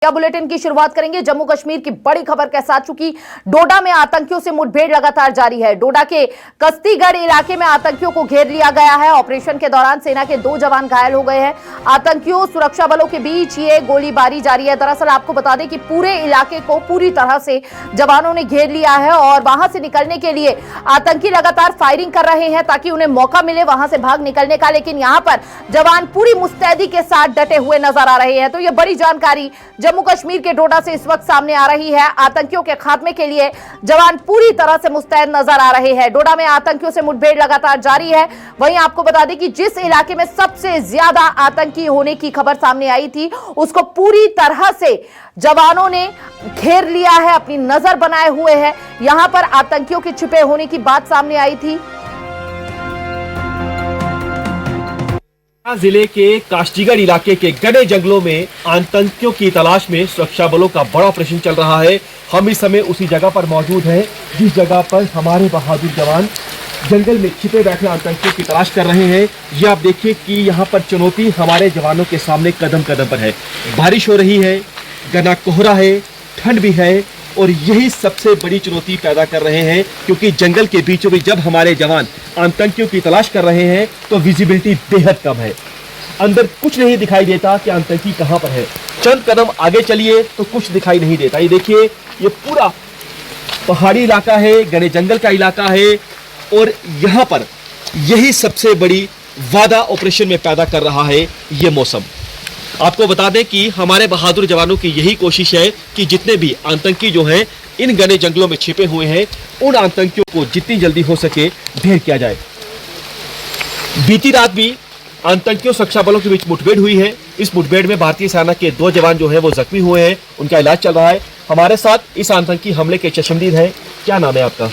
या बुलेटिन की शुरुआत करेंगे जम्मू कश्मीर की बड़ी खबर के साथ। चूंकि डोडा में आतंकियों से मुठभेड़ लगातार जारी है। डोडा के कस्तीगढ़ इलाके में आतंकियों को घेर लिया गया है। ऑपरेशन के दौरान सेना के 2 जवान घायल हो गए हैं। आतंकियों सुरक्षा बलों के बीच ये गोलीबारी जारी है। दरअसल आपको बता दें कि पूरे इलाके को पूरी तरह से जवानों ने घेर लिया है और वहां से निकलने के लिए आतंकी लगातार फायरिंग कर रहे हैं ताकि उन्हें मौका मिले वहां से भाग निकलने का। लेकिन यहां पर जवान पूरी मुस्तैदी के साथ डटे हुए नजर आ रहे हैं। तो ये बड़ी जानकारी जम्मू कश्मीर के डोडा से इस वक्त सामने आ रही है। आतंकियों के खात्मे के लिए जवान पूरी तरह से मुस्तैद नजर आ रहे हैं। डोडा में आतंकियों से मुठभेड़ लगातार जारी है। वहीं आपको बता दें कि जिस इलाके में सबसे ज्यादा आतंकी होने की खबर सामने आई थी उसको पूरी तरह से जवानों ने घेर लिया है, अपनी नजर बनाए हुए है। यहां पर आतंकियों के छिपे होने की बात सामने आई थी। जिले के कास्टीगढ़ इलाके के घने जंगलों में आतंकियों की तलाश में सुरक्षा बलों का बड़ा ऑपरेशन चल रहा है। हम इस समय उसी जगह पर मौजूद हैं जिस जगह पर हमारे बहादुर जवान जंगल में छिपे बैठे आतंकियों की तलाश कर रहे हैं। ये आप देखिए कि यहाँ पर चुनौती हमारे जवानों के सामने कदम कदम पर है। बारिश हो रही है, घना कोहरा है, ठंड भी है और यही सबसे बड़ी चुनौती पैदा कर रहे हैं क्योंकि जंगल के बीचों बीच जब हमारे जवान आतंकियों की तलाश कर रहे हैं तो विजिबिलिटी बेहद कम है। अंदर कुछ नहीं दिखाई देता कि आतंकी कहां पर है। चंद कदम आगे चलिए तो कुछ दिखाई नहीं देता। ये देखिए, ये पूरा पहाड़ी इलाका है, घने जंगल का इलाका है और यहाँ पर यही सबसे बड़ी वादा ऑपरेशन में पैदा कर रहा है ये मौसम। आपको बता दें कि हमारे बहादुर जवानों की यही कोशिश है कि जितने भी आतंकी जो हैं इन घने जंगलों में छिपे हुए हैं उन आतंकियों को जितनी जल्दी हो सके ढेर किया जाए। बीती रात भी आतंकियों सुरक्षा बलों के बीच मुठभेड़ हुई है। इस मुठभेड़ में भारतीय सेना के 2 जवान जो है वो जख्मी हुए हैं, उनका इलाज चल रहा है। हमारे साथ इस आतंकी हमले के चश्मदीद हैं। क्या नाम है आपका?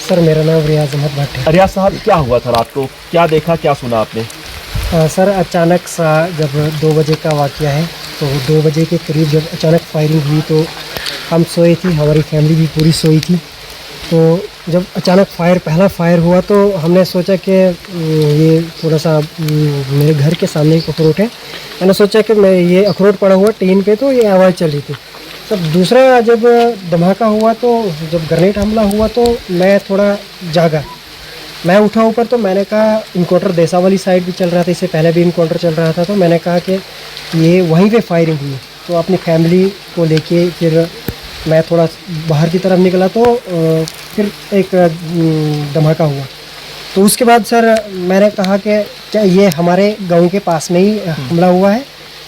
सर मेरा नाम रियाज अहमद भट्ट है। रियाज साहब, क्या हुआ था रात को? क्या देखा, क्या सुना आपने? सर अचानक सा जब 2 बजे का वाक़या है तो 2 बजे के करीब जब अचानक फायरिंग हुई तो हम सोए थी, हमारी फैमिली भी पूरी सोई थी। तो जब अचानक पहला फायर हुआ तो हमने सोचा कि ये थोड़ा सा मेरे घर के सामने एक अखरोट है, मैंने सोचा कि मैं ये अखरोट पड़ा हुआ टीन पे तो ये आवाज़ चली थी। तब दूसरा जब धमाका हुआ तो जब ग्रेनेड हमला हुआ तो मैं थोड़ा जागा, मैं उठा ऊपर तो मैंने कहा इनकाउंटर देसा वाली साइड भी चल रहा था, इससे पहले भी इनकाउंटर चल रहा था। तो मैंने कहा कि ये वहीं पे फायरिंग हुई। तो अपनी फैमिली को लेके फिर मैं थोड़ा बाहर की तरफ निकला तो फिर एक धमाका हुआ। तो उसके बाद सर मैंने कहा कि क्या ये हमारे गांव के पास में ही हमला हुआ है।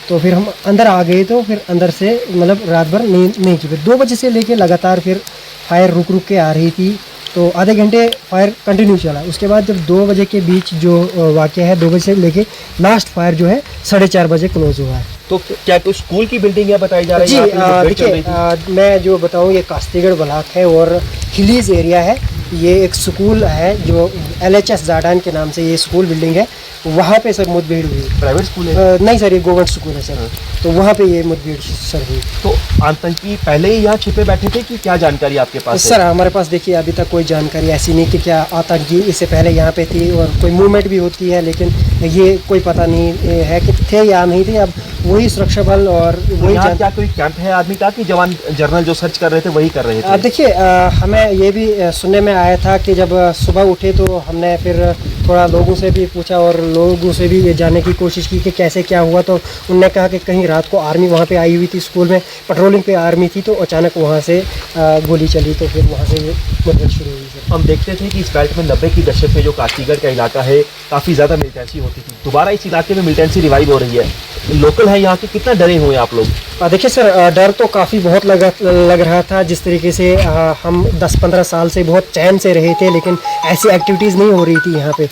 तो फिर हम अंदर आ गए तो फिर अंदर से मतलब रात भर नींद नहीं की। फिर 2 बजे से लेके लगातार फिर फायर रुक रुक के आ रही थी तो आधे घंटे फायर कंटिन्यू चला। उसके बाद जब 2 बजे के बीच जो वाक़या है 2 बजे से लेके लास्ट फायर जो है 4:30 बजे क्लोज हुआ है। तो क्या तो स्कूल की बिल्डिंग है बताई जा रही है? जी देखिए, मैं जो बताऊं ये कास्तीगढ़ ब्लॉक है और हिलीज एरिया है। ये एक स्कूल है जो LHS जाडान के नाम से ये स्कूल बिल्डिंग है, वहाँ पे सर मुठभेड़ हुई। प्राइवेट स्कूल है? नहीं सर, ये गवर्नमेंट स्कूल है सर। तो वहाँ पे ये मुठभेड़ सर हुई। तो आतंकी पहले ही यहाँ छिपे बैठे थे कि क्या जानकारी आपके पास है? सर हमारे पास देखिए अभी तक कोई जानकारी ऐसी नहीं कि क्या आतंकी इससे पहले यहाँ पे थी और कोई मूवमेंट भी होती है, लेकिन ये कोई पता नहीं है कि थे या नहीं थे। अब वही सुरक्षा बल और वही क्या कोई कैंप है आदमी का कि जवान जनरल जो सर्च कर रहे थे वही कर रहे थे? देखिए हमें ये भी सुनने में आया था कि जब सुबह उठे तो हमने फिर थोड़ा लोगों से भी पूछा और लोगों से भी ये जानने की कोशिश की कि कैसे क्या हुआ। तो उन्होंने कहा कि कहीं रात को आर्मी वहाँ पे आई हुई थी, स्कूल में पेट्रोलिंग पे आर्मी थी, तो अचानक वहाँ से गोली चली तो फिर वहाँ से मुठभेड़ शुरू हुई। हम देखते थे कि इस बेल्ट में 90 की दशक में जो कास्तीगढ़ का इलाका है काफ़ी ज़्यादा मिलिटेंसी होती थी। दोबारा इस इलाके में मिलिटेंसी रिवाइव हो रही है। लोकल है यहाँ के, कितना डरे हुए आप लोग? देखिए सर डर तो काफ़ी बहुत लग रहा था। जिस तरीके से हम 10-15 साल से बहुत चैन से रहे थे लेकिन ऐसी एक्टिविटीज़ नहीं हो रही थी यहाँ पे।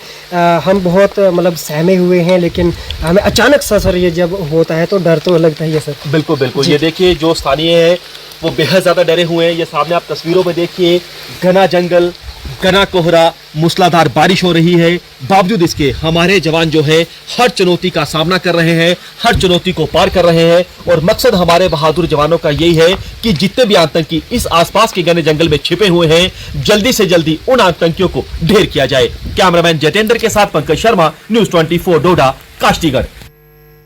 हम बहुत मतलब सहमे हुए हैं, लेकिन हमें अचानक सा सर ये जब होता है तो डर तो लगता ही है सर। बिल्कुल बिल्कुल। ये देखिए जो स्थानीय है वो बेहद ज़्यादा डरे हुए हैं। ये सामने आप तस्वीरों में देखिए, घना जंगल, घना कोहरा, मूसलाधार बारिश हो रही है। बावजूद इसके हमारे जवान जो है हर चुनौती का सामना कर रहे हैं, हर चुनौती को पार कर रहे हैं और मकसद हमारे बहादुर जवानों का यही है कि जितने भी आतंकी इस आसपास के घने जंगल में छिपे हुए हैं जल्दी से जल्दी उन आतंकियों को ढेर किया जाए। कैमरामैन जितेंद्र के साथ पंकज शर्मा, न्यूज़ 24 डोडा, कास्टीगढ़।